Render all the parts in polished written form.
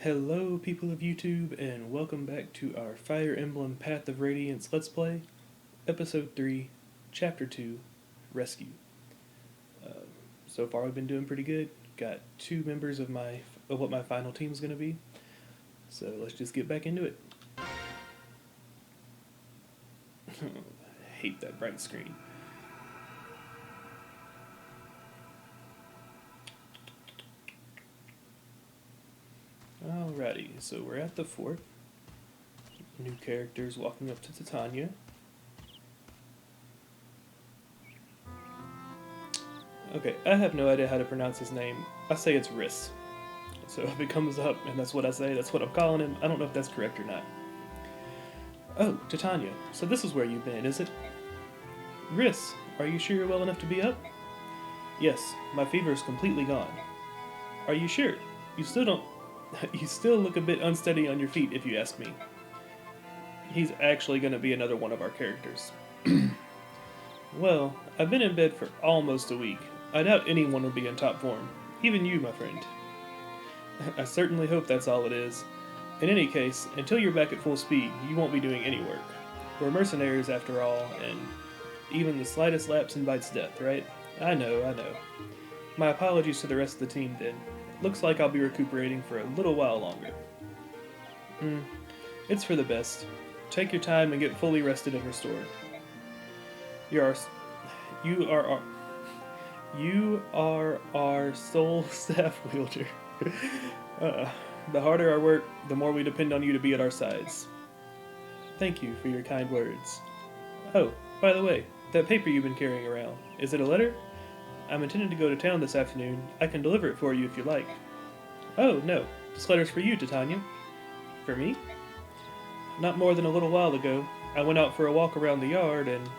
Hello, people of YouTube, and welcome back to our Fire Emblem Path of Radiance Let's Play, Episode 3, Chapter 2, Rescue. So far, we've been doing pretty good. Got two members of what my final team is going to be. So let's just get back into it. I hate that bright screen. Alrighty, so we're at the fort. New characters walking up to Titania. Okay, I have no idea how to pronounce his name. I say it's Riss. So if it comes up and that's what I say, that's what I'm calling him. I don't know if that's correct or not. Oh, Titania, so this is where you've been, is it? Riss, are you sure you're well enough to be up? Yes, my fever is completely gone. Are you sure? You still look a bit unsteady on your feet, if you ask me. He's actually going to be another one of our characters. Well, I've been in bed for almost a week. I doubt anyone will be in top form. Even you, my friend. I certainly hope that's all it is. In any case, until you're back at full speed, you won't be doing any work. We're mercenaries after all, and even the slightest lapse invites death, right? I know. My apologies to the rest of the team then. Looks like I'll be recuperating for a little while longer. It's for the best. Take your time and get fully rested and restored. You are our sole staff wielder. The harder our work, the more we depend on you to be at our sides. Thank you for your kind words. Oh, by the way, that paper you've been carrying around, is it a letter? I'm intending to go to town this afternoon. I can deliver it for you if you like. Oh, no. This letter's for you, Titania. For me? Not more than a little while ago, I went out for a walk around the yard and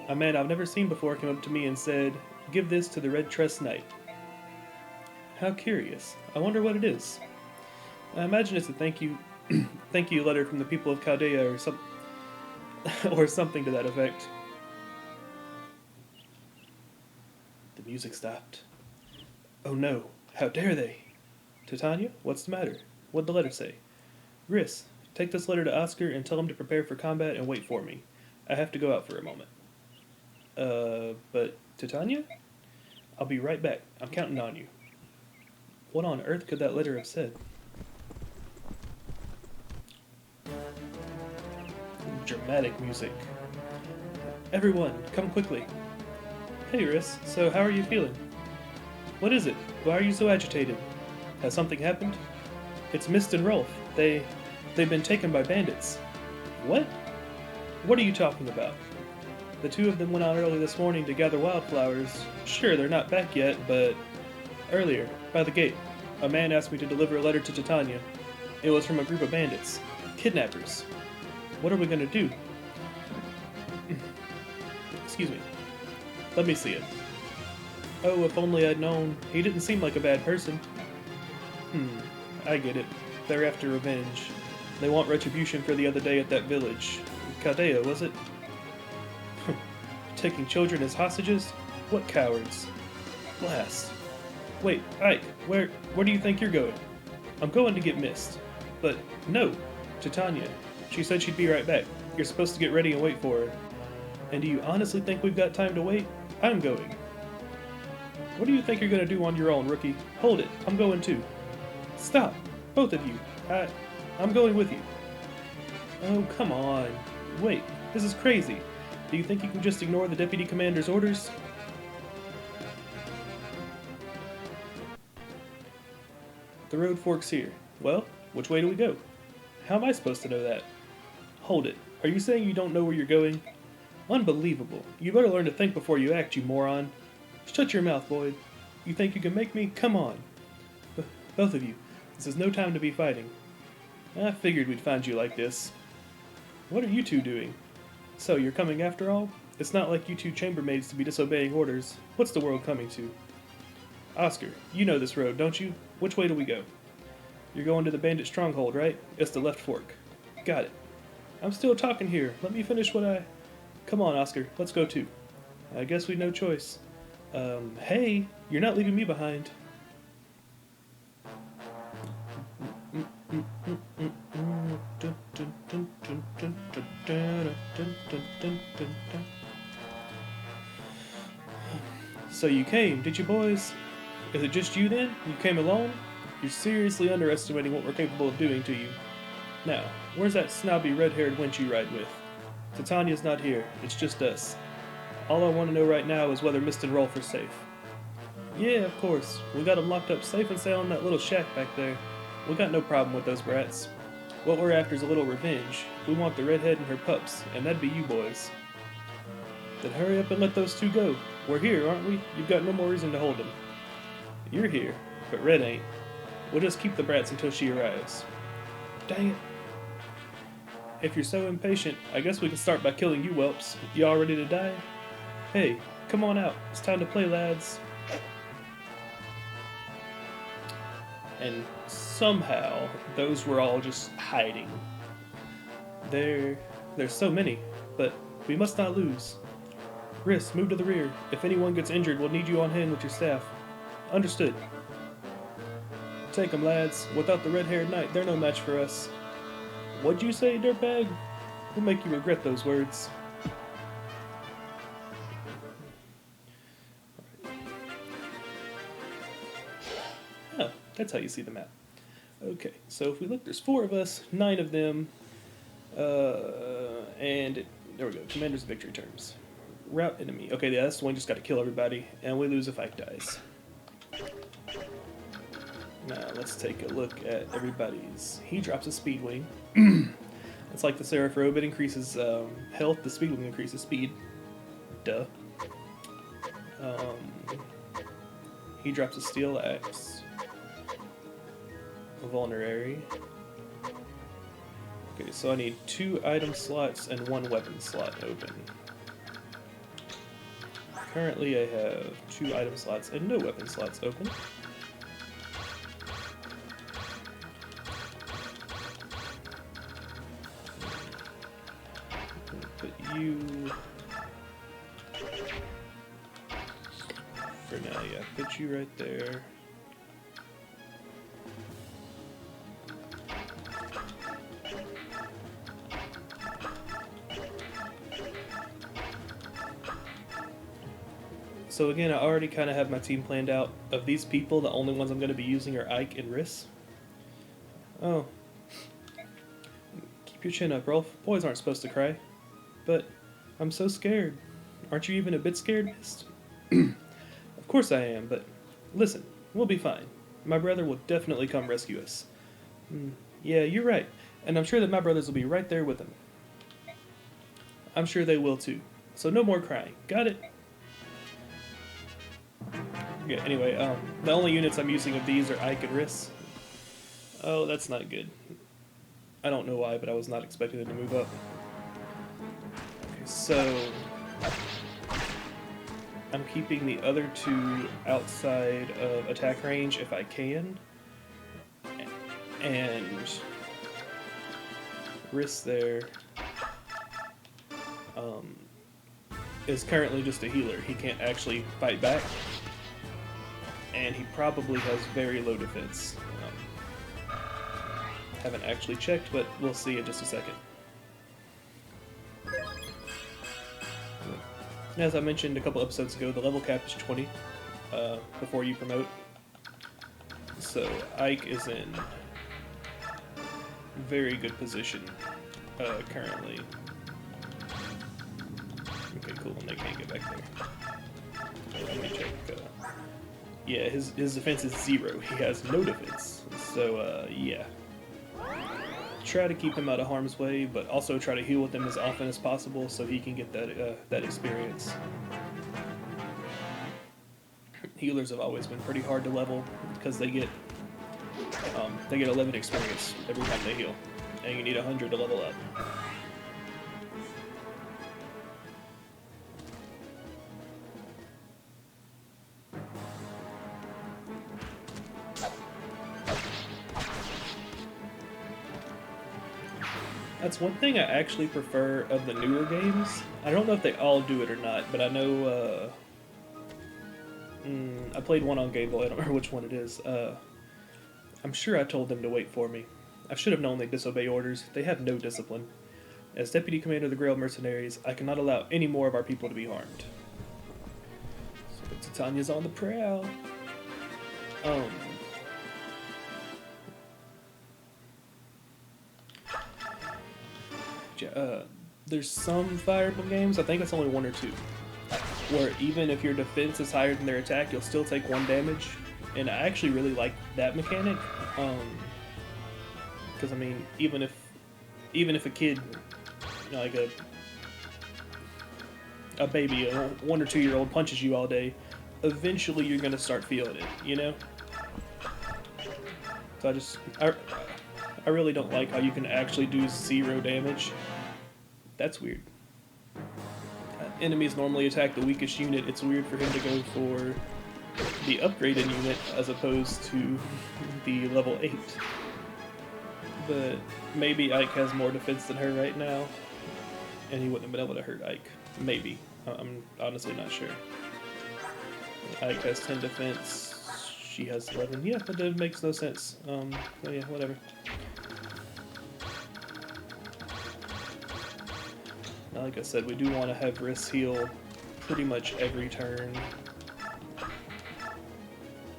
a man I've never seen before came up to me and said, "Give this to the Red Tress Knight." How curious. I wonder what it is. I imagine it's a thank you letter from the people of Chaldea or something to that effect. The music stopped. Oh no, how dare they? Titania, what's the matter? What'd the letter say? Riss, take this letter to Oscar and tell him to prepare for combat and wait for me. I have to go out for a moment. But Titania? I'll be right back. I'm counting on you. What on earth could that letter have said? Dramatic music. Everyone, come quickly. Hey, Riss, so how are you feeling? What is it? Why are you so agitated? Has something happened? It's Mist and Rolf. They've been taken by bandits. What? What are you talking about? The two of them went out early this morning to gather wildflowers. Sure, they're not back yet, but earlier, by the gate, a man asked me to deliver a letter to Titania. It was from a group of bandits. Kidnappers. What are we gonna do? Excuse me. Let me see it. Oh, if only I'd known. He didn't seem like a bad person. I get it. They're after revenge. They want retribution for the other day at that village. Chaldea, was it? Taking children as hostages? What cowards. Blast. Wait, Ike, where do you think you're going? I'm going to get Mist. But, no, Titania. She said she'd be right back. You're supposed to get ready and wait for her. And do you honestly think we've got time to wait? I'm going. What do you think you're going to do on your own, rookie? Hold it, I'm going too. Stop, both of you. I'm going with you. Oh, come on. Wait, this is crazy. Do you think you can just ignore the deputy commander's orders? The road forks here. Well, which way do we go? How am I supposed to know that? Hold it. Are you saying you don't know where you're going? Unbelievable. You better learn to think before you act, you moron. Shut your mouth, Boyd. You think you can make me? Come on. Both of you. This is no time to be fighting. I figured we'd find you like this. What are you two doing? So, you're coming after all? It's not like you two chambermaids to be disobeying orders. What's the world coming to? Oscar, you know this road, don't you? Which way do we go? You're going to the bandit stronghold, right? It's the left fork. Got it. I'm still talking here. Let me finish what I... Come on, Oscar. Let's go too. I guess we've no choice. Hey, you're not leaving me behind. So you came, did you boys? Is it just you then? You came alone? You're seriously underestimating what we're capable of doing to you. Now, where's that snobby red-haired wench you ride with? Titania's not here, it's just us. All I want to know right now is whether Mist and Rolf are safe. Yeah, of course. We got them locked up safe and sound in that little shack back there. We got no problem with those brats. What we're after is a little revenge. We want the redhead and her pups, and that'd be you boys. Then hurry up and let those two go. We're here, aren't we? You've got no more reason to hold them. You're here, but Red ain't. We'll just keep the brats until she arrives. Dang it. If you're so impatient, I guess we can start by killing you whelps. You all ready to die? Hey, come on out. It's time to play, lads. And somehow, those were all just hiding. There's so many, but we must not lose. Riss, move to the rear. If anyone gets injured, we'll need you on hand with your staff. Understood. Take them, lads. Without the red-haired knight, they're no match for us. What'd you say, dirtbag? We'll make you regret those words. Oh, that's how you see the map. Okay, so if we look, there's 4 of us, 9 of them, and there we go, commander's victory terms. Route enemy. Okay, yeah, that's the one, just got to kill everybody, and we lose if Ike dies. Now, let's take a look at everybody's. He drops a speed wing. It's like the Seraph Robe, it increases health, the speed wing increases speed. Duh. He drops a steel axe. A vulnerary. Okay, so I need 2 item slots and 1 weapon slot open. Currently I have 2 item slots and no weapon slots open. Put you... For now, yeah, put you right there. So again, I already kind of have my team planned out. Of these people, the only ones I'm going to be using are Ike and Riss. Oh. Keep your chin up, Rolf. Boys aren't supposed to cry. But I'm so scared. Aren't you even a bit scared, Mist? Of course I am, but listen, we'll be fine. My brother will definitely come rescue us. Yeah, you're right. And I'm sure that my brothers will be right there with him. I'm sure they will too. So no more crying. Got it? Yeah, anyway, the only units I'm using of these are Ike and Riss. Oh, that's not good. I don't know why, but I was not expecting them to move up. Okay, so... I'm keeping the other 2 outside of attack range if I can. And... Riss there... is currently just a healer. He can't actually fight back. And he probably has very low defense. Haven't actually checked, but we'll see in just a second. As I mentioned a couple episodes ago, the level cap is 20 before you promote. So Ike is in very good position currently. Okay, cool, and they can't get back there. So let me check. Yeah, his defense is 0. He has no defense. So, yeah. Try to keep him out of harm's way, but also try to heal with him as often as possible so he can get that experience. Healers have always been pretty hard to level because they get 11 experience every time they heal, and you need 100 to level up. That's one thing I actually prefer of the newer games. I don't know if they all do it or not, but I know, I played one on Game Boy, I don't remember which one it is. I'm sure I told them to wait for me. I should have known they disobey orders. They have no discipline. As Deputy Commander of the Grail Mercenaries, I cannot allow any more of our people to be harmed. So Titania's on the prowl. Um, there's some Fire Emblem games, I think it's only one or two, where even if your defense is higher than their attack, you'll still take 1 damage. And I actually really like that mechanic. Because I mean, even if a kid, you know, like a baby, a 1 or 2 year old punches you all day, eventually you're gonna start feeling it, you know? So I really don't like how you can actually do 0 damage. That's weird. Enemies normally attack the weakest unit. It's weird for him to go for the upgraded unit as opposed to the level 8. But maybe Ike has more defense than her right now, and he wouldn't have been able to hurt Ike. Maybe. I'm honestly not sure. Ike has 10 defense, she has 11. Yeah, that makes no sense. So yeah, whatever. Now, like I said, we do want to have Riss heal pretty much every turn.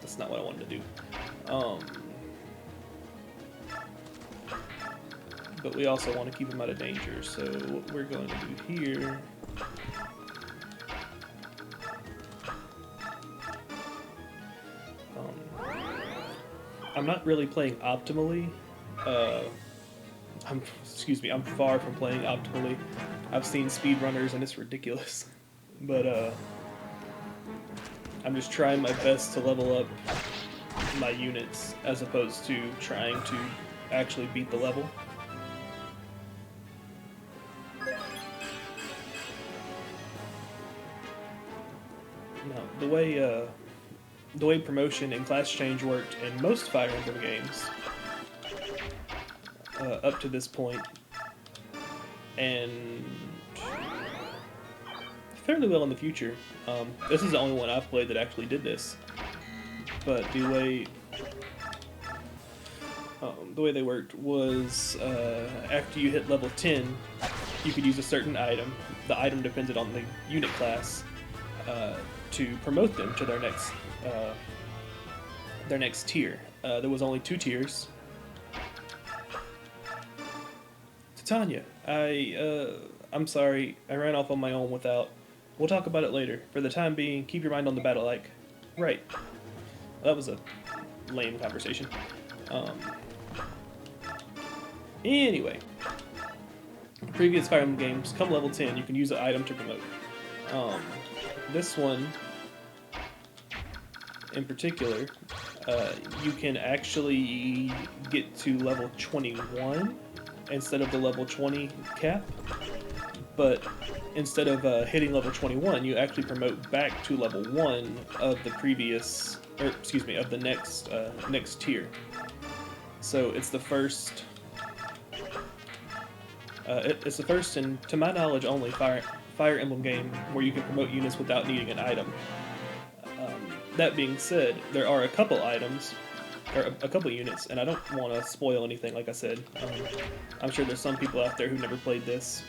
That's not what I wanted to do. But we also want to keep him out of danger, so what we're going to do here... I'm not really playing optimally. I'm far from playing optimally. I've seen speedrunners and it's ridiculous. But I'm just trying my best to level up my units as opposed to trying to actually beat the level. Now, the way promotion and class change worked in most Fire Emblem games up to this point, and fairly well in the future. This is the only one I've played that actually did this, but the way they worked was after you hit level 10, you could use a certain item. The item depended on the unit class to promote them to their next tier. There was only 2 tiers. Titania, I'm sorry, I ran off on my own without... We'll talk about it later. For the time being, keep your mind on the battle, Ike. Right. That was a lame conversation. Anyway. Previous Fire Emblem games, come level 10, you can use an item to promote. This one, in particular, you can actually get to level 21 instead of the level 20 cap, but instead of hitting level 21, you actually promote back to level 1 of the previous, of the next tier. So it's the first, it's the first and, to my knowledge, only Fire Emblem game where you can promote units without needing an item. That being said, there are a couple items, or a couple units, and I don't want to spoil anything, like I said. I'm sure there's some people out there who never played this,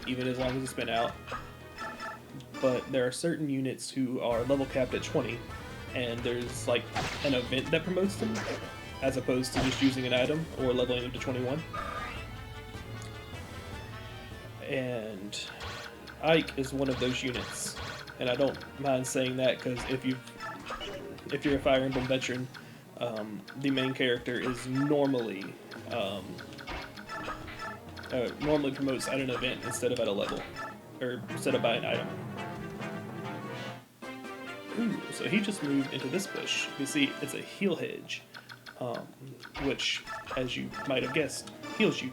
even as long as it's been out. But there are certain units who are level capped at 20, and there's like an event that promotes them, as opposed to just using an item or leveling them to 21. And Ike is one of those units, and I don't mind saying that because if you're a Fire Emblem veteran, the main character is normally promotes at an event instead of at a level, or instead of by an item. Ooh, so he just moved into this bush. You see, it's a heal hedge, which, as you might have guessed, heals you.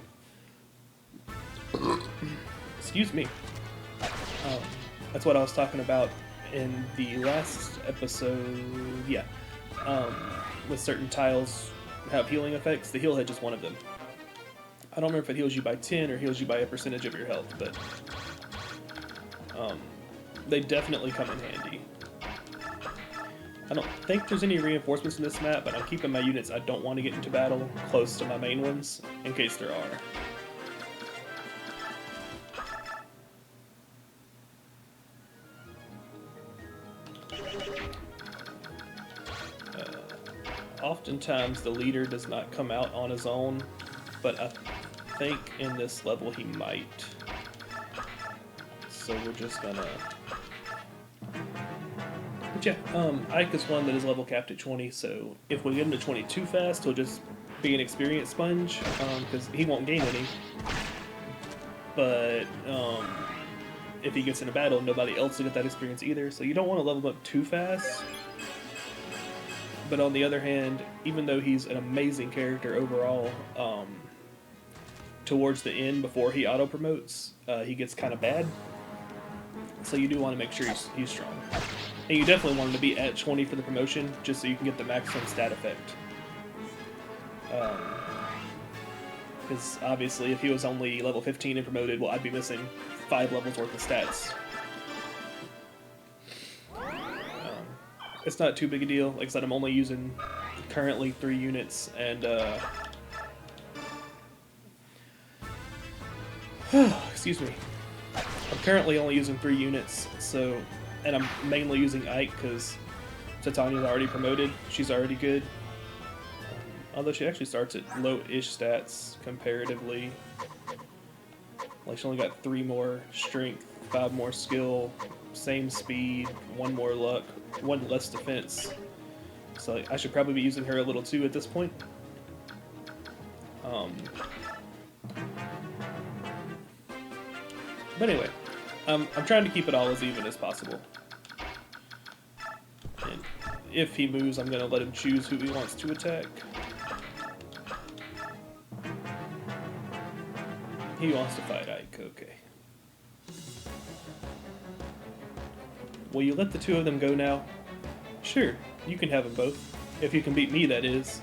Excuse me. That's what I was talking about in the last episode. Yeah. With certain tiles have healing effects. The heal hedge is one of them. I don't remember if it heals you by 10 or heals you by a percentage of your health, but they definitely come in handy. I don't think there's any reinforcements in this map, but I'm keeping my units I don't want to get into battle close to my main ones, in case there are. oftentimes the leader does not come out on his own, but I think in this level he might. So we're just gonna... But yeah, Ike is one that is level capped at 20, so if we get him to 20 too fast, he'll just be an experience sponge, because he won't gain any. But if he gets in a battle, nobody else will get that experience either, so you don't want to level him up too fast. But on the other hand, even though he's an amazing character overall, towards the end, before he auto-promotes, he gets kind of bad. So you do want to make sure he's strong. And you definitely want him to be at 20 for the promotion, just so you can get the maximum stat effect. Because obviously if he was only level 15 and promoted, well, I'd be missing 5 levels worth of stats. It's not too big a deal. Like I said, I'm only using currently 3 units, and excuse me. I'm currently only using 3 units, so, and I'm mainly using Ike because Titania's already promoted. She's already good. Although she actually starts at low-ish stats comparatively. Like she only got 3 more strength, 5 more skill, same speed, 1 more luck, 1 less defense. So I should probably be using her a little too at this point. But anyway, I'm trying to keep it all as even as possible. And if he moves, I'm going to let him choose who he wants to attack. He wants to fight Ike, okay. Will you let the 2 of them go now? Sure, you can have them both. If you can beat me, that is.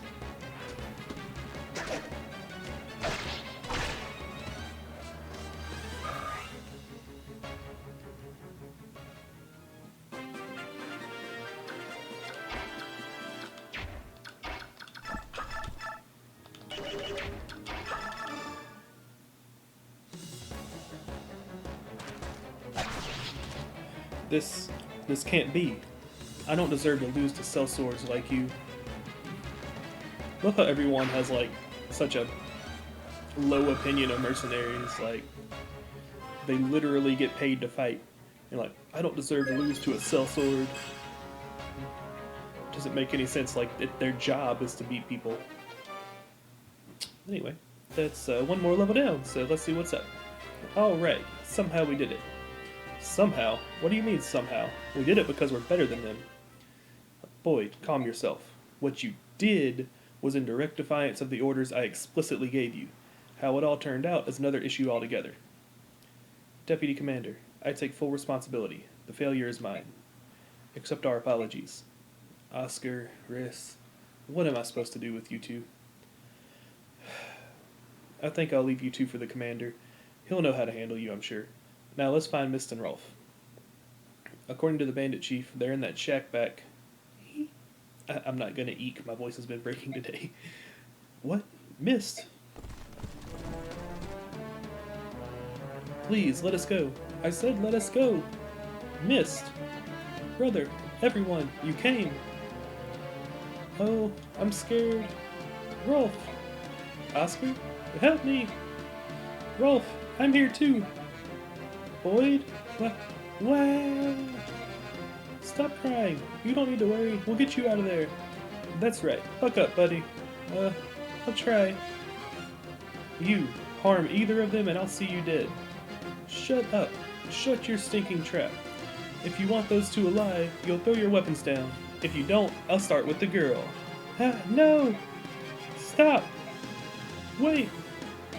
This can't be. I don't deserve to lose to sellswords like you. Look how everyone has like such a low opinion of mercenaries. Like they literally get paid to fight. And like, I don't deserve to lose to a sellsword. Doesn't make any sense. Like their job is to beat people. Anyway, that's 1 more level down. So let's see what's up. All right, somehow we did it. Somehow? What do you mean somehow? We did it because we're better than them. Boyd, calm yourself. What you did was in direct defiance of the orders I explicitly gave you. How it all turned out is another issue altogether. Deputy Commander, I take full responsibility. The failure is mine. Accept our apologies. Oscar, Riss, what am I supposed to do with you 2? I think I'll leave you 2 for the Commander. He'll know how to handle you, I'm sure. Now let's find Mist and Rolf. According to the bandit chief, they're in that shack back. I'm not gonna eek, my voice has been breaking today. What? Mist? Please, let us go. I said let us go. Mist. Brother, everyone, you came. Oh, I'm scared. Rolf. Oscar, help me. Rolf, I'm here too. Boyd? What? Stop crying. You don't need to worry. We'll get you out of there. That's right. Buck up, buddy. I'll try. You harm either of them and I'll see you dead. Shut up. Shut your stinking trap. If you want those 2 alive, you'll throw your weapons down. If you don't, I'll start with the girl. No! Stop! Wait!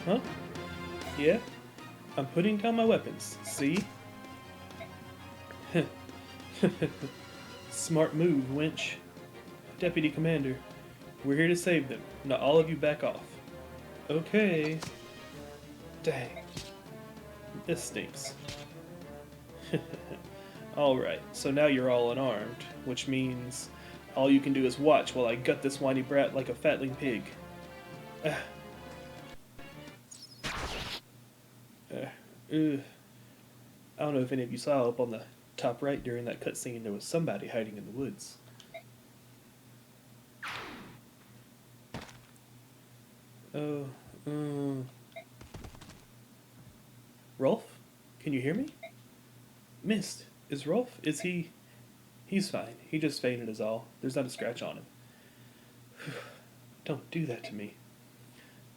Huh? Yeah? I'm putting down my weapons, see? Smart move, wench. Deputy Commander, we're here to save them. Now all of you back off. Okay. Dang. This stinks. Alright, so now you're all unarmed, which means all you can do is watch while I gut this whiny brat like a fatling pig. I don't know if any of you saw up on the top right during that cutscene, there was somebody hiding in the woods. Oh, um, Rolf? Can you hear me? Mist, is Rolf? Is he? He's fine. He just fainted is all. There's not a scratch on him. Don't do that to me.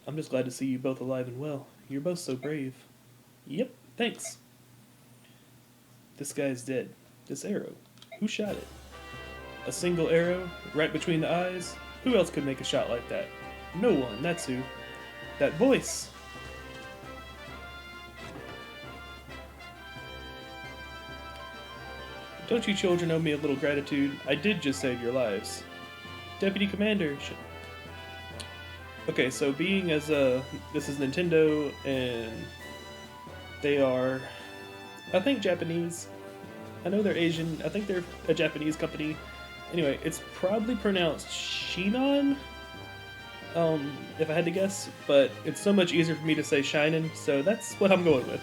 I'm just glad to see you both alive and well. You're both so brave. Yep, thanks. This guy's dead. This arrow. Who shot it? A single arrow, right between the eyes? Who else could make a shot like that? No one, that's who. That voice! Don't you children owe me a little gratitude? I did just save your lives. Deputy Commander. Okay, so being as this is Nintendo and they are, I think Japanese. I know they're Asian. I think they're a Japanese company. Anyway, it's probably pronounced Shinon, if I had to guess, but it's so much easier for me to say Shinin, so that's what I'm going with.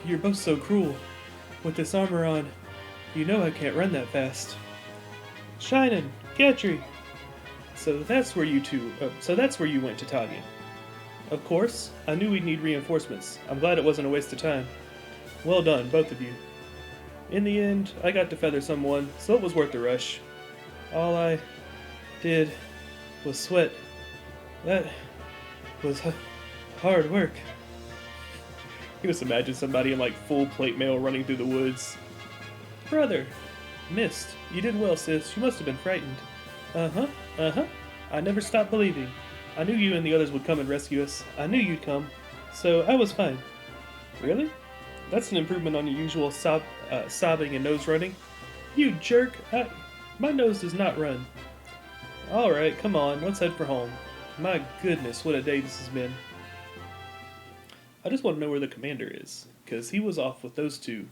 You're both so cruel. With this armor on, you know I can't run that fast. Shinin, Gatry. So that's where you went to Tanya. Of course, I knew we'd need reinforcements. I'm glad it wasn't a waste of time. Well done, both of you. In the end, I got to feather someone, so it was worth the rush. All I did was sweat. That was hard work. You just imagine somebody in like full plate mail running through the woods. Brother, Mist, you did well, sis. You must have been frightened. Uh-huh. I never stopped believing. I knew you and the others would come and rescue us. I knew you'd come. So I was fine. Really? That's an improvement on your usual sobbing and nose running. You jerk! My nose does not run. Alright, come on, let's head for home. My goodness, what a day this has been. I just want to know where the commander is, because he was off with those two.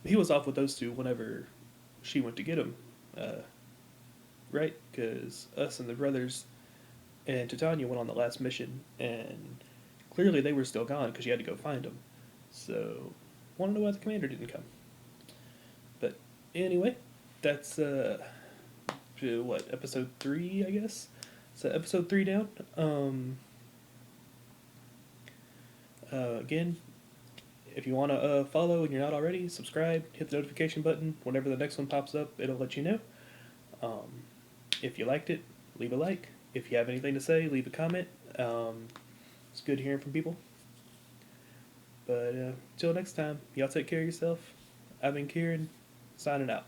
He was off with those two whenever she went to get him. Right? Because us and the brothers and Titania went on the last mission, and clearly they were still gone because she had to go find them. So, want to know why the commander didn't come. But anyway, that's episode 3, I guess. So episode 3 down. Again, if you want to follow and you're not already, subscribe, hit the notification button. Whenever the next one pops up, it'll let you know. If you liked it, leave a like. If you have anything to say, leave a comment. It's good hearing from people. But until next time, y'all take care of yourself. I've been Kheran, signing out.